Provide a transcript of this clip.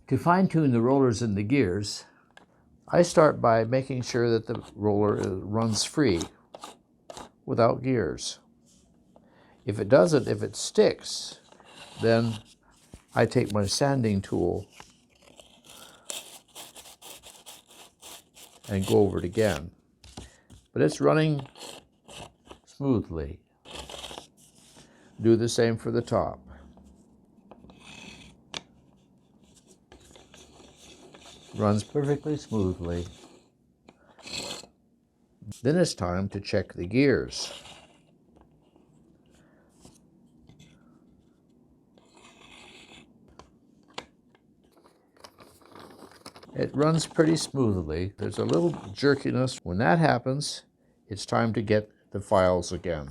To fine-tune the rollers and the gears, I start by making sure that the roller runs free without gears. If it doesn't, if it sticks, then I take my sanding tool and go over it again. But it's running smoothly. Do the same for the top. Runs perfectly smoothly. Then it's time to check the gears. It runs pretty smoothly. There's a little jerkiness. When that happens, it's time to get the files again.